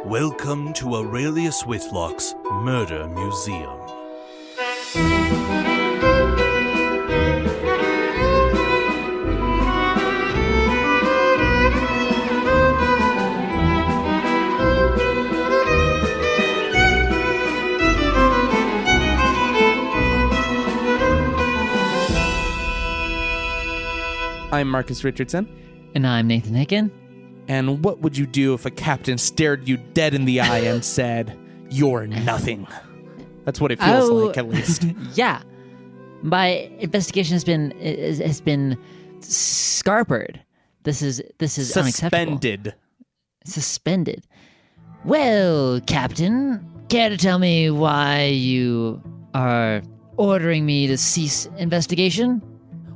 Welcome to Aurelius Whitlock's Murder Museum. I'm Marcus Richardson. And I'm Nathan Hicken. And what would you do if a captain stared you dead in the eye and said, "You're nothing"? That's what it feels like, at least. Yeah. My investigation has been scarpered. This is unacceptable. Suspended. Well, Captain, care to tell me why you are ordering me to cease investigation?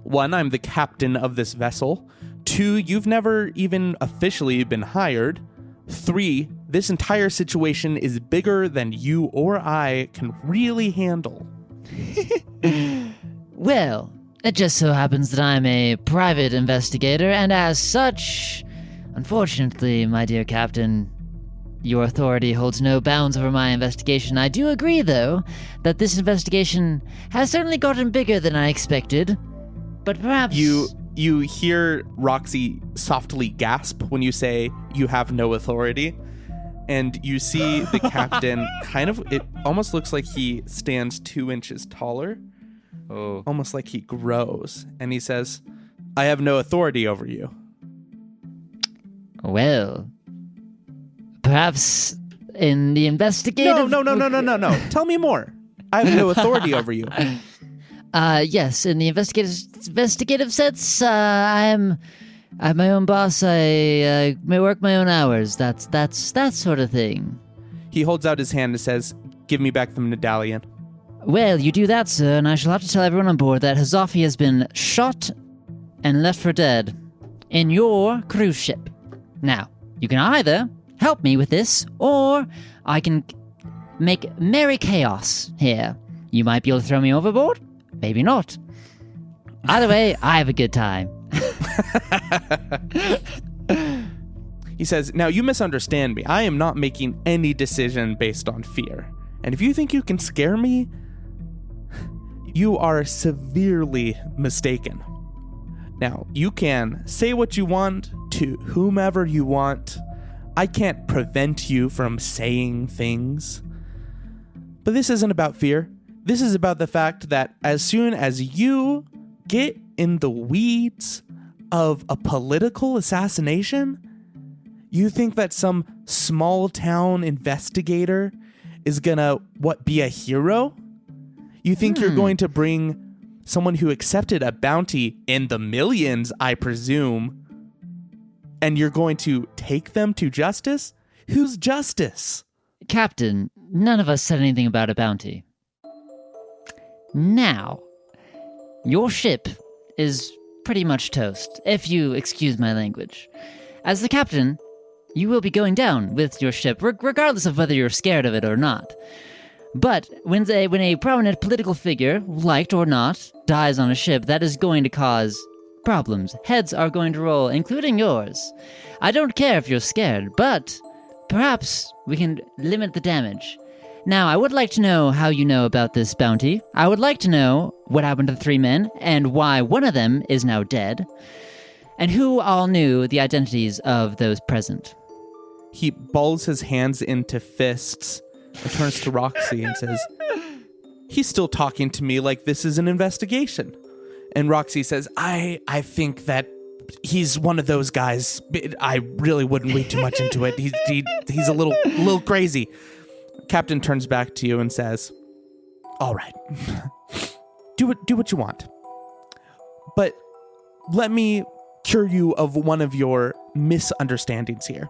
1, I'm the captain of this vessel. 2, you've never even officially been hired. 3, this entire situation is bigger than you or I can really handle. Well, it just so happens that I'm a private investigator, and as such, unfortunately, my dear Captain, your authority holds no bounds over my investigation. I do agree, though, that this investigation has certainly gotten bigger than I expected. But perhaps... You hear Roxy softly gasp when you say you have no authority. And you see the captain it almost looks like he stands 2 inches taller. Oh. Almost like he grows. And he says, "I have no authority over you." Well, perhaps in the investigative... No. Tell me more. I have no authority over you. Yes, in the investigative sense, I'm my own boss. I may work my own hours. That's that sort of thing. He holds out his hand and says, "Give me back the medallion." Well, you do that, sir, and I shall have to tell everyone on board that Hazafi has been shot and left for dead in your cruise ship. Now, you can either help me with this, or I can make merry chaos here. You might be able to throw me overboard. Maybe not. Either way, I have a good time. He says, "Now you misunderstand me. I am not making any decision based on fear. And if you think you can scare me, you are severely mistaken. Now, you can say what you want to whomever you want. I can't prevent you from saying things. But this isn't about fear. This is about the fact that as soon as you get in the weeds of a political assassination, you think that some small town investigator is gonna, be a hero? You think you're going to bring someone who accepted a bounty in the millions, I presume, and you're going to take them to justice? Who's justice?" Captain, none of us said anything about a bounty. Now, your ship is pretty much toast, if you excuse my language. As the captain, you will be going down with your ship, regardless of whether you're scared of it or not. But when a prominent political figure, liked or not, dies on a ship, that is going to cause problems. Heads are going to roll, including yours. I don't care if you're scared, but perhaps we can limit the damage. Now, I would like to know how you know about this bounty. I would like to know what happened to the 3 men and why one of them is now dead, and who all knew the identities of those present. He balls his hands into fists and turns to Roxy and says, "He's still talking to me like this is an investigation." And Roxy says, I think that he's one of those guys. I really wouldn't read too much into it. He's a little crazy." Captain turns back to you and says, "All right, do what you want. But let me cure you of one of your misunderstandings here.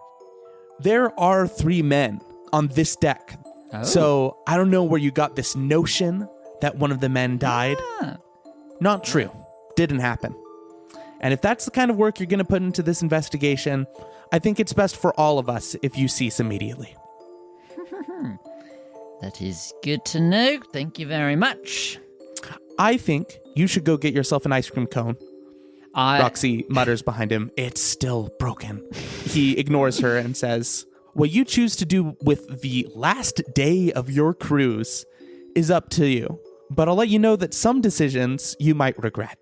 There are 3 men on this deck. Oh. So I don't know where you got this notion that one of the men died. Not true. Didn't happen. And if that's the kind of work you're going to put into this investigation, I think it's best for all of us if you cease immediately." That is good to know. Thank you very much. "I think you should go get yourself an ice cream cone." Roxy mutters behind him, "It's still broken." He ignores her and says, What you choose to do with the last day of your cruise is up to you. But I'll let you know that some decisions you might regret.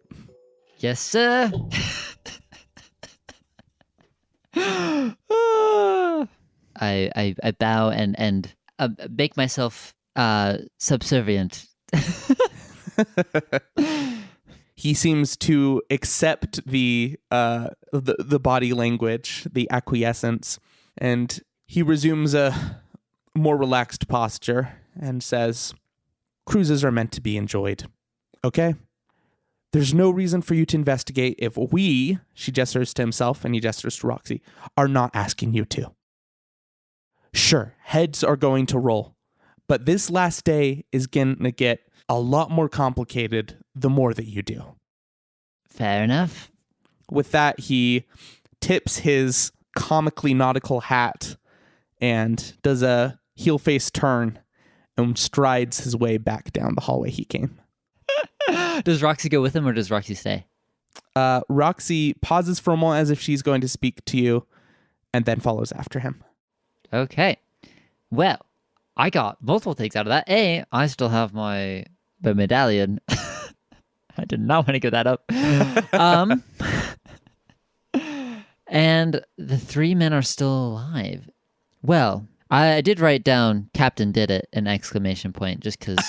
Yes, sir. I bow and make myself subservient. He seems to accept the body language, the acquiescence, and he resumes a more relaxed posture and says, "Cruises are meant to be enjoyed, okay? There's no reason for you to investigate if we," she gestures to himself and he gestures to Roxy, "are not asking you to. Sure, heads are going to roll, but this last day is going to get a lot more complicated the more that you do." Fair enough. With that, he tips his comically nautical hat and does a heel face turn and strides his way back down the hallway he came. Does Roxy go with him or does Roxy stay? Roxy pauses for a moment as if she's going to speak to you and then follows after him. Okay. Well, I got multiple things out of that. A, I still have my medallion. I did not want to give that up. And the 3 men are still alive. Well, I did write down Captain did it, an exclamation point, just because,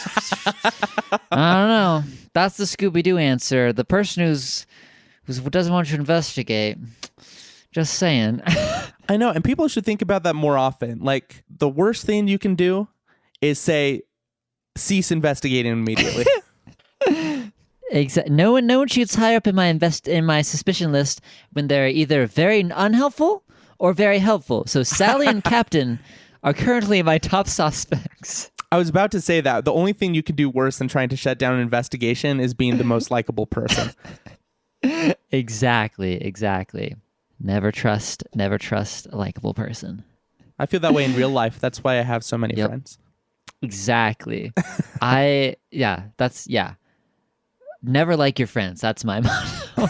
I don't know. That's the Scooby-Doo answer. The person who doesn't want you to investigate. Just saying. I know, and people should think about that more often. Like, the worst thing you can do is say, cease investigating immediately. Exactly. No one shoots higher up in my suspicion list when they're either very unhelpful or very helpful. So Sally and Captain are currently my top suspects. I was about to say that. The only thing you can do worse than trying to shut down an investigation is being the most likable person. Exactly. Never trust a likable person. I feel that way in real life. That's why I have so many friends. Exactly. Never like your friends. That's my motto.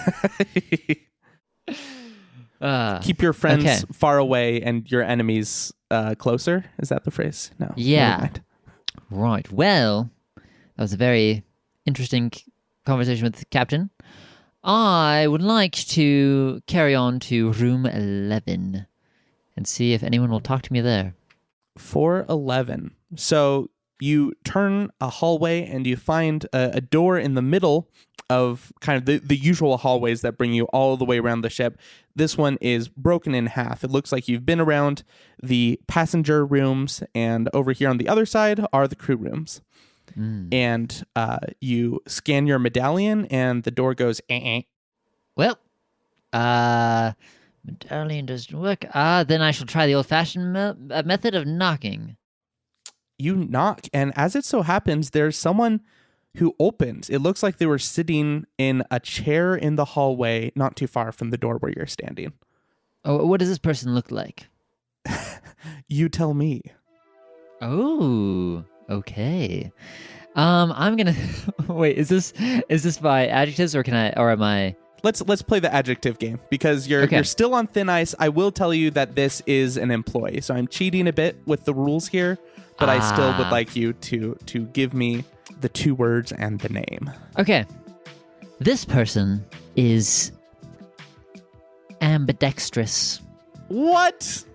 Keep your friends far away and your enemies closer. Is that the phrase? No. Yeah. Right. Well, that was a very interesting conversation with the captain. I would like to carry on to room 11 and see if anyone will talk to me there. 411. So you turn a hallway and you find a door in the middle of kind of the usual hallways that bring you all the way around the ship. This one is broken in half. It looks like you've been around the passenger rooms, and over here on the other side are the crew rooms. And you scan your medallion and the door goes, Well, medallion doesn't work. Then I shall try the old-fashioned method of knocking. You knock, and as it so happens, there's someone who opens. It looks like they were sitting in a chair in the hallway not too far from the door where you're standing. Oh, what does this person look like? You tell me. Oh, okay. I'm gonna wait. Is this by adjectives or am I? Let's play the adjective game because you're still on thin ice. I will tell you that this is an employee, so I'm cheating a bit with the rules here, but I still would like you to give me the 2 words and the name. Okay. This person is ambidextrous. What?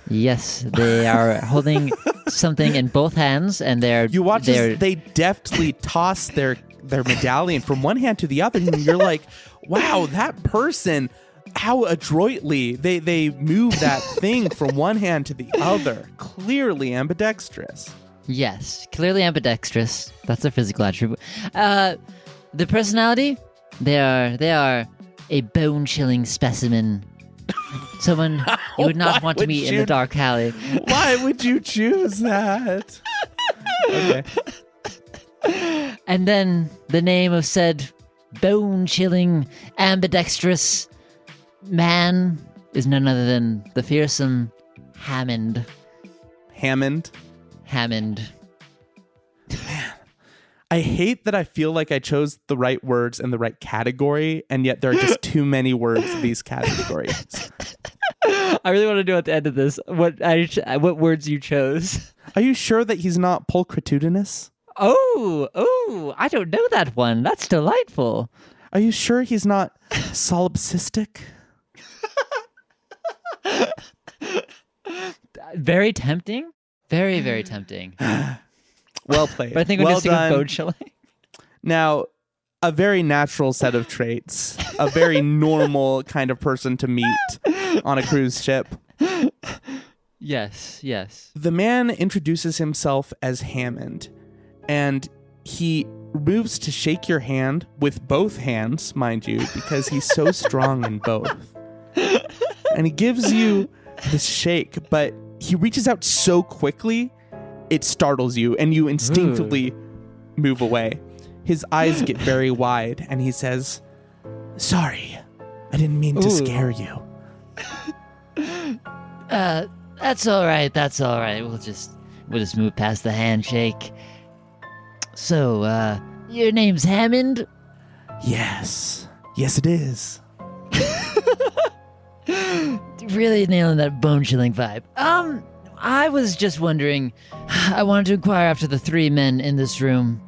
Yes, they are holding something in both hands, and you watch as they deftly toss their medallion from one hand to the other, and you're like, wow, that person, how adroitly they move that thing from one hand to the other. Clearly ambidextrous. Yes, clearly ambidextrous. That's a physical attribute. The personality, they are a bone-chilling specimen. Someone you would not want to meet in the dark alley. Why would you choose that? Okay. And then the name of said bone-chilling, ambidextrous man is none other than the fearsome Hammond. Hammond? Hammond. Man, I hate that I feel like I chose the right words and the right category, and yet there are just too many words in these categories. I really want to know at the end of this what words you chose. Are you sure that he's not pulchritudinous? Oh, I don't know that one. That's delightful. Are you sure he's not solipsistic? Very tempting. Very, very tempting. Well played. But I think we're well going to stick with done. bone chilling. Now, a very natural set of traits. A very normal kind of person to meet on a cruise ship. Yes. The man introduces himself as Hammond, and he moves to shake your hand with both hands, mind you, because he's so strong in both. And he gives you this shake, but he reaches out so quickly, it startles you, and you instinctively move away. His eyes get very wide, and he says, "Sorry, I didn't mean to scare you." That's all right. We'll just move past the handshake. So, your name's Hammond? Yes, it is. Really nailing that bone-chilling vibe. I was just wondering, I wanted to inquire after the 3 men in this room.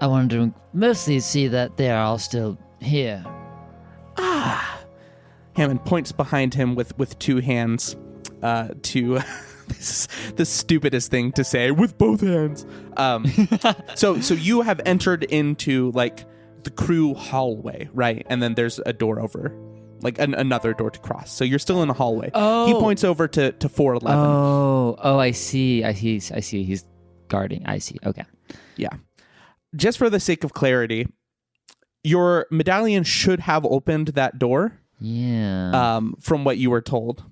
I wanted to mostly see that they are all still here. Hammond points behind him with 2 hands to... This is the stupidest thing to say, with both hands. So you have entered into, like, the crew hallway, right? And then there's a door over. Like another door to cross. So you're still in the hallway. Oh. He points over to 411. Oh, I see. He's guarding. I see. Okay. Yeah. Just for the sake of clarity, your medallion should have opened that door. Yeah. From what you were told,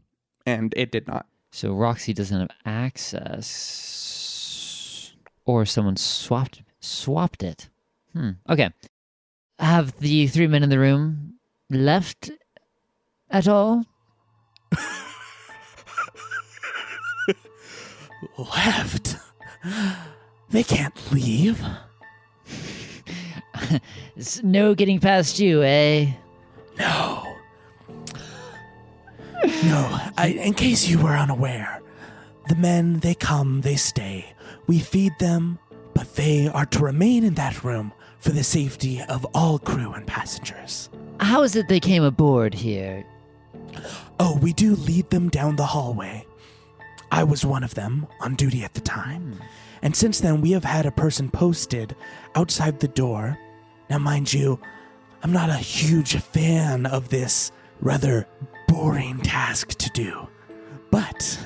and it did not. So Roxy doesn't have access, or someone swapped it. Okay. Have the 3 men in the room left at all? Left? They can't leave. No getting past you, eh? No. In case you were unaware, the men, they come, they stay. We feed them, but they are to remain in that room for the safety of all crew and passengers. How is it they came aboard here? Oh, we do lead them down the hallway. I was one of them, on duty at the time. And since then, we have had a person posted outside the door. Now, mind you, I'm not a huge fan of this rather boring task to do. But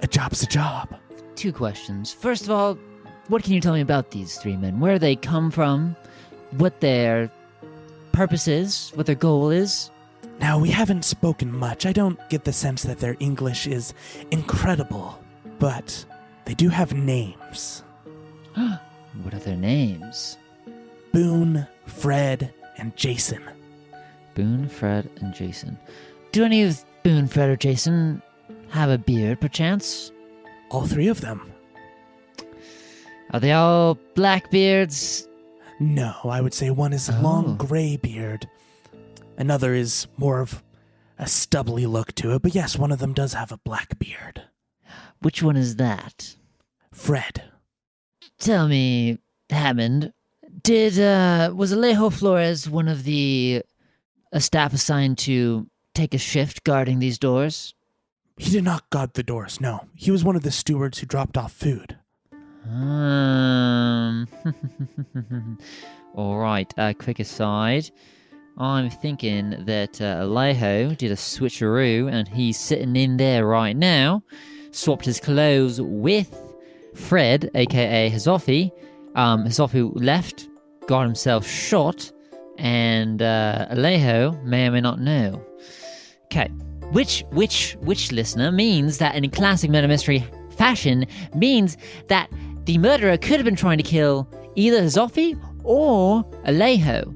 a job's a job. 2 questions. First of all, what can you tell me about these 3 men? Where they come from? What their purpose is? What their goal is? Now, we haven't spoken much. I don't get the sense that their English is incredible. But they do have names. What are their names? Boone, Fred, and Jason. Boone, Fred, and Jason. Do any of Boone, Fred, or Jason have a beard, perchance? All 3 of them. Are they all black beards? No, I would say one is a long gray beard. Another is more of a stubbly look to it, but yes, one of them does have a black beard. Which one is that? Fred. Tell me, Hammond, was Alejo Flores one of the staff assigned to take a shift guarding these doors? He did not guard the doors, no. He was one of the stewards who dropped off food. Alright, quick aside. I'm thinking that Alejo did a switcheroo and he's sitting in there right now. Swapped his clothes with Fred, aka Hizofi. Hizofi left, got himself shot, and Alejo may or may not know. Okay, which listener means that in classic murder mystery fashion means that the murderer could have been trying to kill either Hizofi or Alejo.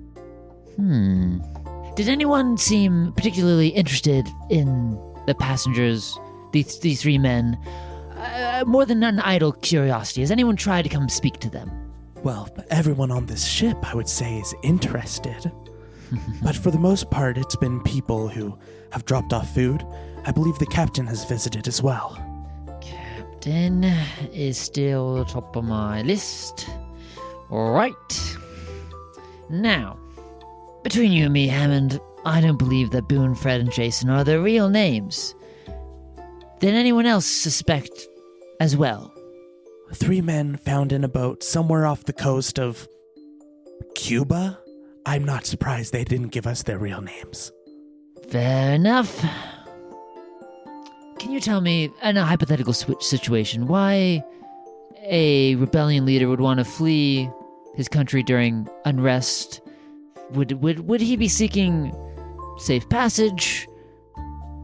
Did anyone seem particularly interested in the passengers, these 3 men? More than an idle curiosity. Has anyone tried to come speak to them? Well, everyone on this ship, I would say, is interested. But for the most part, it's been people who have dropped off food. I believe the captain has visited as well. Captain is still top of my list. All right. Now, between you and me, Hammond, I don't believe that Boone, Fred, and Jason are their real names. Did anyone else suspect as well? 3 men found in a boat somewhere off the coast of Cuba? I'm not surprised they didn't give us their real names. Fair enough. Can you tell me, in a hypothetical situation, why a rebellion leader would want to flee his country during unrest? Would he be seeking safe passage?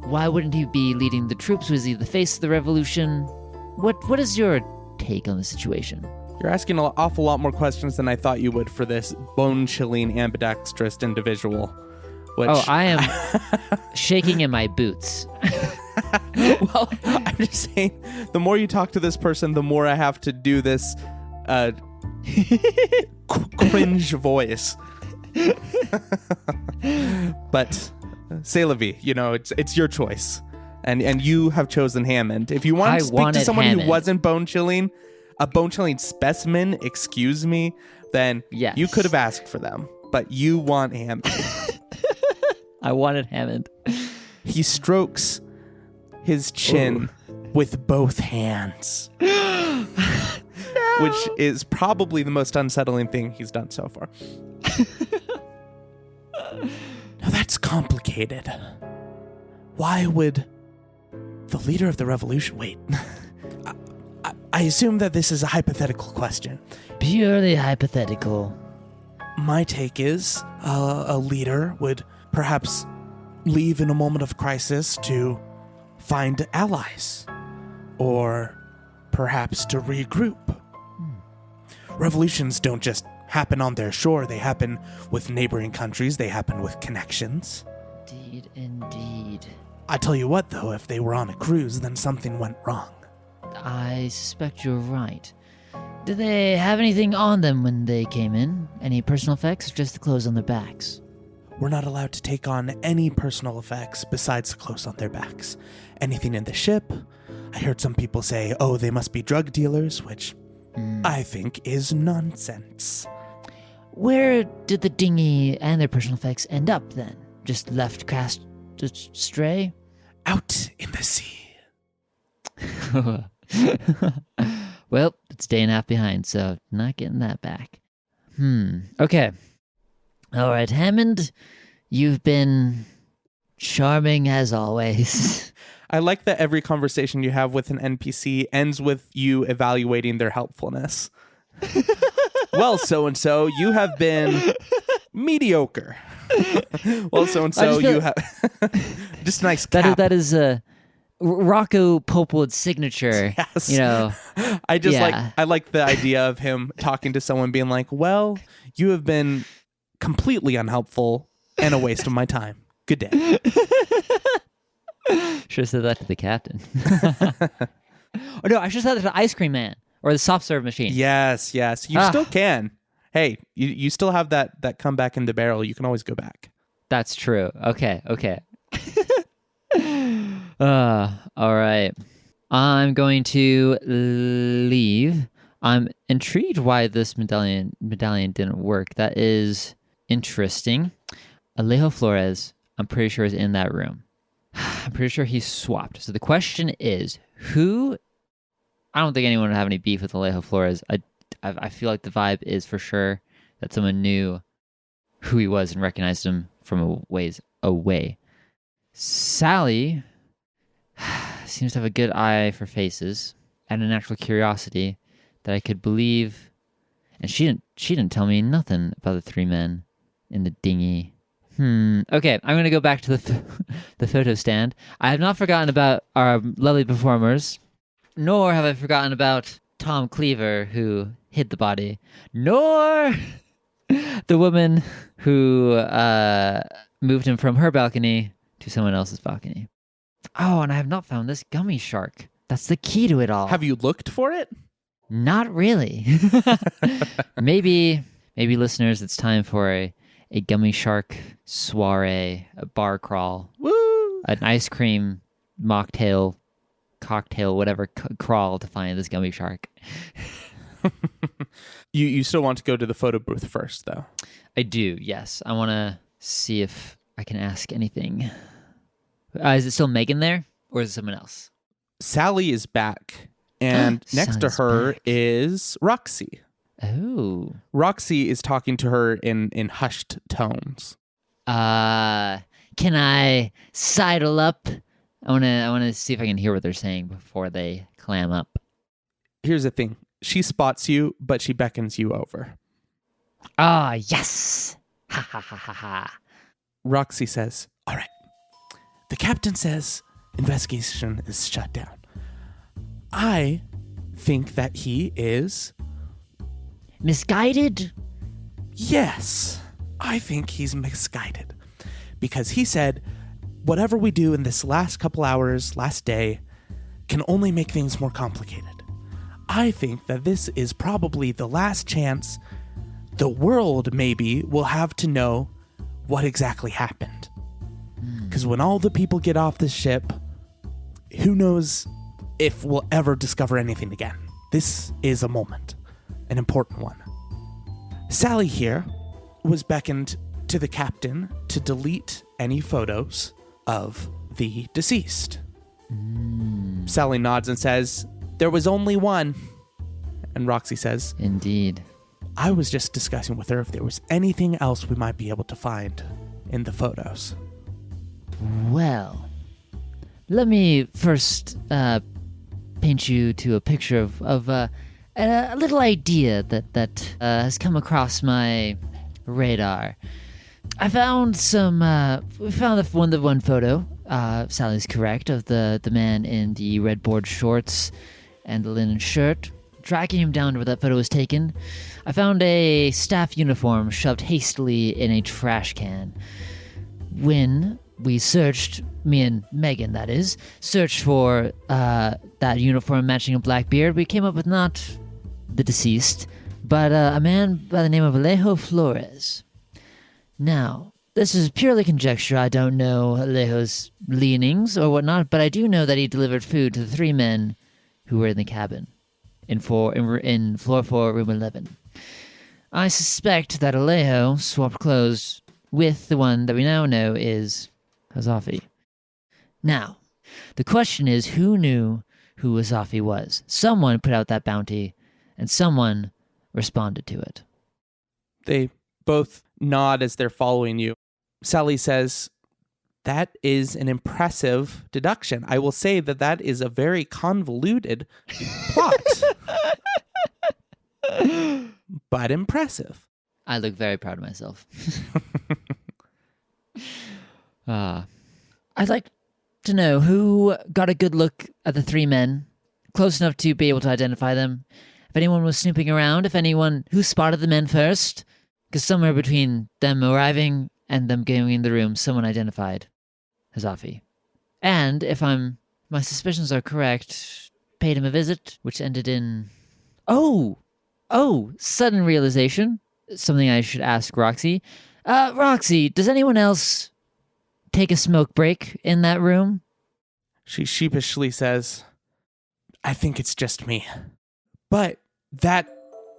Why wouldn't he be leading the troops? Was he the face of the revolution? What is your take on the situation? You're asking an awful lot more questions than I thought you would for this bone-chilling, ambidextrous individual. Which... Oh, I am shaking in my boots. Well, I'm just saying, the more you talk to this person, the more I have to do this cringe voice. But c'est la vie, it's your choice. And you have chosen Hammond. If you want to speak to someone who wasn't bone-chilling, a bone-chilling specimen, excuse me, then yes, you could have asked for them. But you want Hammond. I wanted Hammond. He strokes his chin with both hands. No. Which is probably the most unsettling thing he's done so far. Now that's complicated. Why would the leader of the revolution... Wait. I assume that this is a hypothetical question. Purely hypothetical. My take is a leader would perhaps leave in a moment of crisis to find allies, or perhaps to regroup. Revolutions don't just happen on their shore. They happen with neighboring countries. They happen with connections. Indeed, indeed. I tell you what, though, if they were on a cruise, then something went wrong. I suspect you're right. Did they have anything on them when they came in? Any personal effects, or just the clothes on their backs? We're not allowed to take on any personal effects besides the clothes on their backs. Anything in the ship, I heard some people say, oh, they must be drug dealers, which I think is nonsense. Where did the dinghy and their personal effects end up then? Just left cast astray? Out in the sea. Well, it's a day and a half behind, so not getting that back. Okay. All right, Hammond, you've been charming as always. I like that every conversation you have with an NPC ends with you evaluating their helpfulness. Well, so-and-so, you have been mediocre. Well, so-and-so, you have... Just a nice cap. That is Rocco Popewood's signature. Yes. I like the idea of him talking to someone being like, well, you have been completely unhelpful and a waste of my time. Good day. Should have said that to the captain. Oh no, I should have said that to the ice cream man or the soft serve machine. Yes. You still can. Hey, you still have that comeback in the barrel. You can always go back. That's true. Okay. All right. I'm going to leave. I'm intrigued why this medallion didn't work. That is interesting. Alejo Flores, I'm pretty sure, is in that room. I'm pretty sure he's swapped. So the question is, who... I don't think anyone would have any beef with Alejo Flores. I feel like the vibe is for sure that someone knew who he was and recognized him from a ways away. Sally seems to have a good eye for faces and a natural curiosity that I could believe. And she didn't tell me nothing about the 3 men in the dinghy. Okay, I'm going to go back to the photo stand. I have not forgotten about our lovely performers, nor have I forgotten about Tom Cleaver, who hid the body, nor the woman who moved him from her balcony to someone else's balcony. Oh, and I have not found this gummy shark. That's the key to it all. Have you looked for it? Not really. Maybe listeners, it's time for a gummy shark soiree, a bar crawl, Woo! an ice cream mocktail, cocktail, whatever, crawl to find this gummy shark. You still want to go to the photo booth first, though. I do, yes. I want to see if I can ask anything. Is it still Megan there, or is it someone else? Sally is back, and next to Sally's her back. is Roxy. Oh. Roxy is talking to her in hushed tones. Can I sidle up? I wanna see if I can hear what they're saying before they clam up. Here's the thing. She spots you, but she beckons you over. Ah, yes! Ha ha ha ha ha. Roxy says, all right. The captain says investigation is shut down. I think that he is... Misguided? Yes, I think he's misguided. Because he said, whatever we do in this last couple hours, last day, can only make things more complicated. I think that this is probably the last chance the world maybe will have to know what exactly happened. Because when all the people get off this ship, who knows if we'll ever discover anything again. This is a moment, an important one. Sally here was beckoned to the captain to delete any photos of the deceased. Sally nods and says, there was only one. And Roxy says, Indeed. I was just discussing with her if there was anything else we might be able to find in the photos. Well, let me first paint you to a picture of a little idea that has come across my radar. I found we found the one photo, Sally's correct, of the man in the red board shorts and the linen shirt. Tracking him down to where that photo was taken, I found a staff uniform shoved hastily in a trash can. When we searched, me and Megan, that is, searched for that uniform matching a black beard, we came up with not the deceased, but a man by the name of Alejo Flores. Now, this is purely conjecture. I don't know Alejo's leanings or whatnot, but I do know that he delivered food to the three men who were in the cabin in floor 4, room 11. I suspect that Alejo swapped clothes with the one that we now know is Azafi. Now, the question is, who knew who Azafi was? Someone put out that bounty, and someone responded to it. They both nod as they're following you. Sally says, that is an impressive deduction. I will say that is a very convoluted plot. But impressive. I look very proud of myself. I'd like to know who got a good look at the three men, close enough to be able to identify them. If anyone was snooping around, who spotted the men first, because somewhere between them arriving and them going in the room, someone identified Azafi. And if my suspicions are correct, paid him a visit, which ended in... Oh, sudden realization. Something I should ask Roxy. Roxy, does anyone else take a smoke break in that room? She sheepishly says, I think it's just me. But that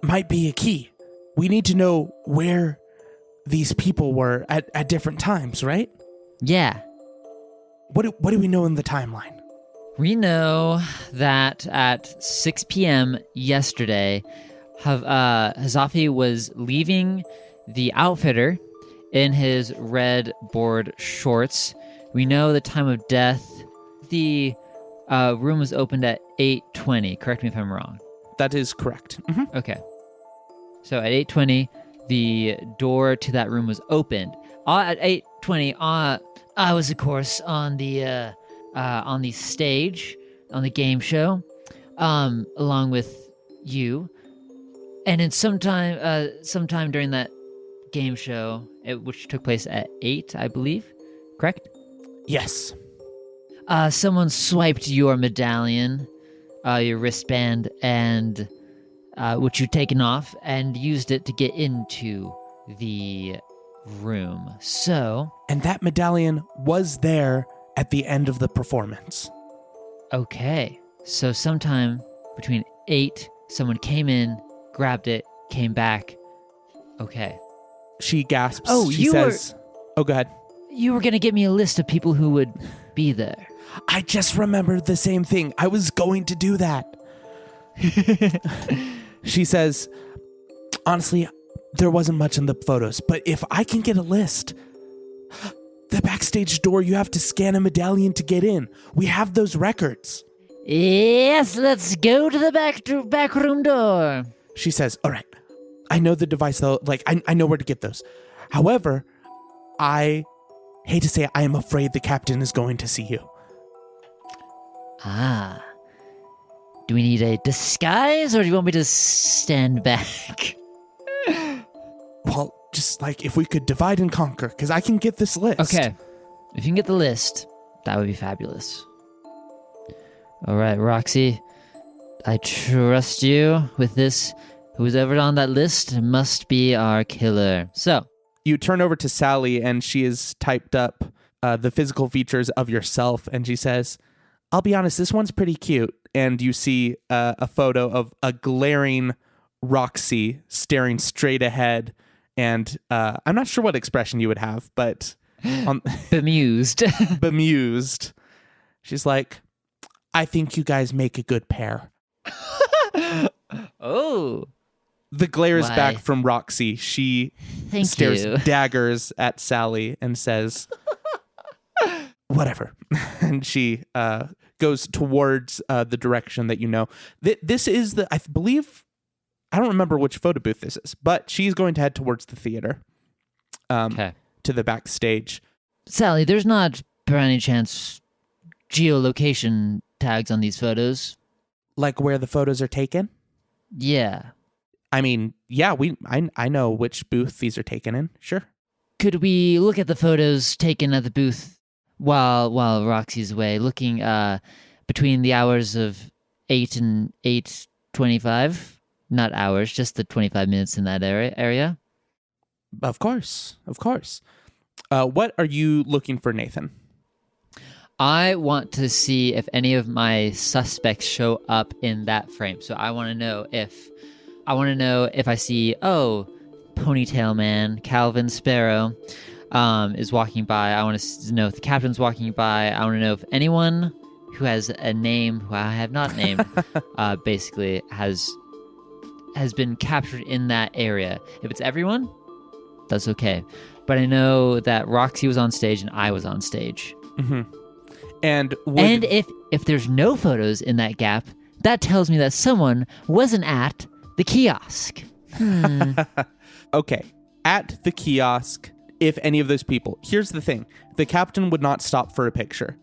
might be a key. We need to know where these people were at different times, right? Yeah. What do we know in the timeline? We know that at 6 p.m. yesterday, Azafi was leaving the outfitter in his red board shorts. We know the time of death. The room was opened at 8:20. Correct me if I'm wrong. That is correct. Mm-hmm. Okay. So at 8:20, the door to that room was opened. At 8:20, I was, of course, on the stage, on the game show, along with you. And in sometime during that game show, which took place at 8, I believe, correct? Yes. Someone swiped your medallion, your wristband, and which you'd taken off, and used it to get into the room. So... And that medallion was there at the end of the performance. Okay. So sometime between 8, someone came in, grabbed it, came back. Okay. She gasps. Oh, she you says, Oh, go ahead. You were going to give me a list of people who would be there. I just remembered the same thing. I was going to do that. She says, honestly, there wasn't much in the photos, but if I can get a list, the backstage door, you have to scan a medallion to get in. We have those records. Yes, let's go to the back room door. She says, all right, I know the device though. Like, I know where to get those. However, I hate to say it, I am afraid the captain is going to see you. Ah. Do we need a disguise, or do you want me to stand back? Well, just like if we could divide and conquer, because I can get this list. Okay. If you can get the list, that would be fabulous. All right, Roxy. I trust you with this. Who's ever on that list must be our killer. So, you turn over to Sally, and she has typed up the physical features of yourself, and she says, I'll be honest, this one's pretty cute. And you see a photo of a glaring Roxy staring straight ahead. And I'm not sure what expression you would have, but... bemused. Bemused. She's like, I think you guys make a good pair. Oh. The glare is Why? back from Roxy. She stares daggers at Sally and says, whatever. And she goes towards the direction that you know. This is I believe, I don't remember which photo booth this is, but she's going to head towards the theater. Okay. To the backstage. Sally, there's not, by any chance, geolocation tags on these photos. Like where the photos are taken? Yeah. I mean, yeah, I know which booth these are taken in. Sure. Could we look at the photos taken at the booth while Roxy's away, looking between the hours of 8 and 8:25? Not hours, just the 25 minutes in that area. Of course. What are you looking for, Nathan? I want to see if any of my suspects show up in that frame. So I want to know if I see, Ponytail Man, Calvin Sparrow, is walking by. I want to know if the captain's walking by. I want to know if anyone who has a name who I have not named, basically has been captured in that area. If it's everyone, that's okay. But I know that Roxy was on stage and I was on stage. Mm-hmm. And if there's no photos in that gap, that tells me that someone wasn't at the kiosk. Okay. At the kiosk, if any of those people. Here's the thing. The captain would not stop for a picture.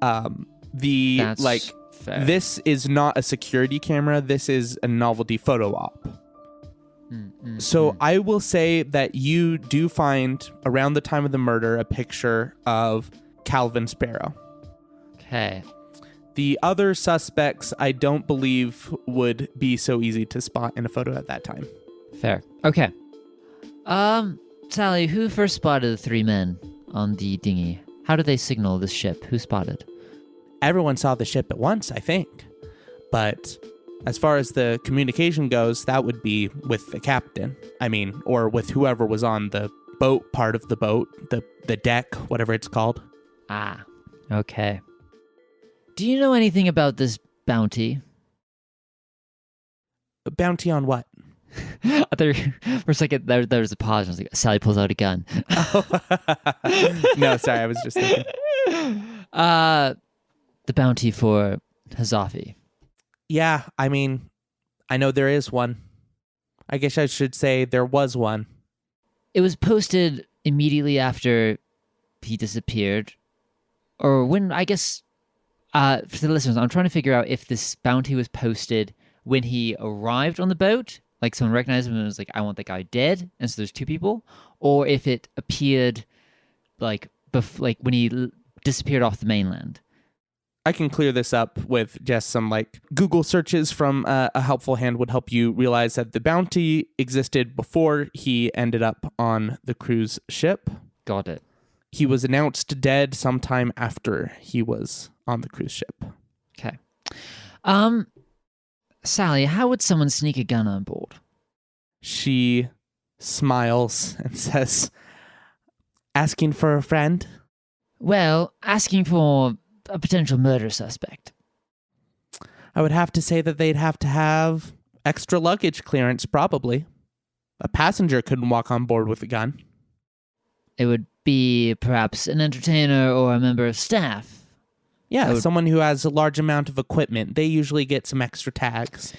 That's fair. This is not a security camera. This is a novelty photo op. So I will say that you do find, around the time of the murder, a picture of Calvin Sparrow. Okay. The other suspects, I don't believe, would be so easy to spot in a photo at that time. Fair. Okay. Sally, who first spotted the 3 men on the dinghy? How did they signal this ship? Who spotted? Everyone saw the ship at once, I think. But as far as the communication goes, that would be with the captain. I mean, or with whoever was on the boat part of the boat, the deck, whatever it's called. Ah, okay. Do you know anything about this bounty? A bounty on what? I thought for a second there was a pause. I was like, Sally pulls out a gun. No, sorry, I was just thinking. The bounty for Hazafi. Yeah, I mean, I know there is one. I guess I should say there was one. It was posted immediately after he disappeared. Or when, I guess, for the listeners, I'm trying to figure out if this bounty was posted when he arrived on the boat, like someone recognized him and was like, I want that guy dead, and so there's 2 people, or if it appeared like when he disappeared off the mainland. I can clear this up with just some like Google searches from a helpful hand would help you realize that the bounty existed before he ended up on the cruise ship. Got it. he was announced dead sometime after he was on the cruise ship. Okay. Sally, how would someone sneak a gun on board? She smiles and says, asking for a friend? Well, asking for a potential murder suspect. I would have to say that they'd have to have extra luggage clearance, probably. A passenger couldn't walk on board with a gun. It would be perhaps an entertainer or a member of staff. Yeah, someone who has a large amount of equipment. They usually get some extra tags.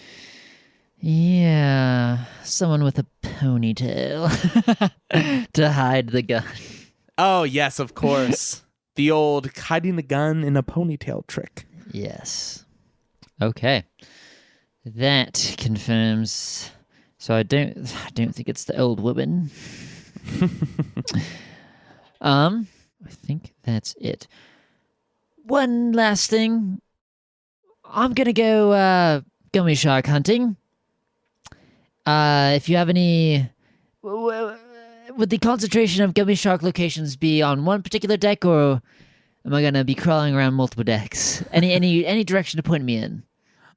Yeah, someone with a ponytail to hide the gun. Oh, yes, of course. The old hiding the gun in a ponytail trick. Yes. Okay. That confirms. So I don't think it's the old woman. I think that's it. One last thing. I'm gonna go gummy shark hunting. If you have any, would the concentration of gummy shark locations be on one particular deck, or am I gonna be crawling around multiple decks? Any direction to point me in?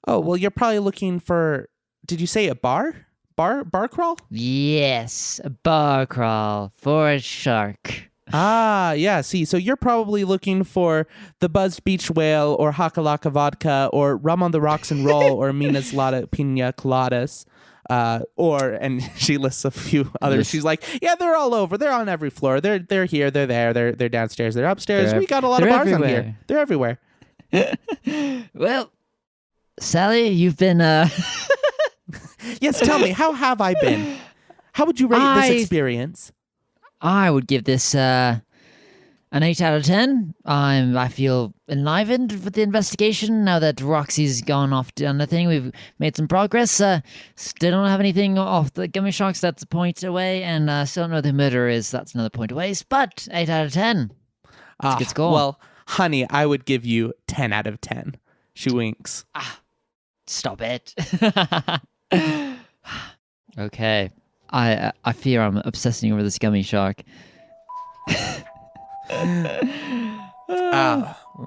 Oh, well, you're probably looking for, did you say a bar? Bar crawl? Yes, a bar crawl for a shark. Ah, yeah, see, so you're probably looking for the Buzzed Beach Whale or Hakalaka Vodka or Rum on the Rocks and Roll or Mina's Pina Coladas. And she lists a few others. She's like, yeah, they're all over. They're on every floor. They're here. They're there. They're downstairs. They're upstairs. We got a lot of bars on here. They're everywhere. Well, Sally, you've been. Yes, tell me, how have I been? How would you rate this experience? I would give this an 8 out of 10. I feel enlivened with the investigation now that Roxy's gone off on the thing. We've made some progress. Still don't have anything off the gummy sharks. That's a point away. And still don't know who the murderer is. That's another point away. But 8 out of 10. That's a good score. Well, honey, I would give you 10 out of 10. She winks. Stop it. Okay. I fear I'm obsessing over this gummy shark.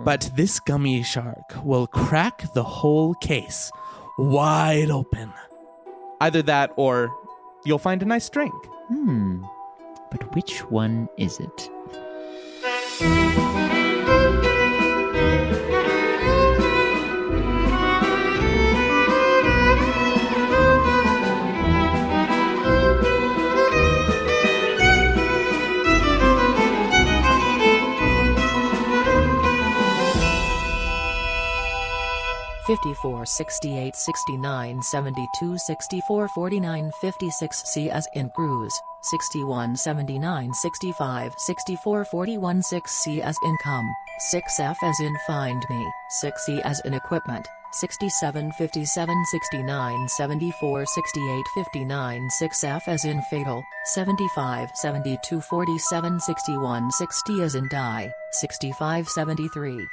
But this gummy shark will crack the whole case wide open. Either that or you'll find a nice drink. But which one is it? $54, $68, $69, $72, $64, $49, $56 C as in cruise, $61, $79, $65, $64, $41 6 C as in come, 6F as in find me, 6E as in equipment, 67, 57, 69, 74, 68, 59 6F as in fatal, 75, 72, 47, 61 60 as in die, 65, 73.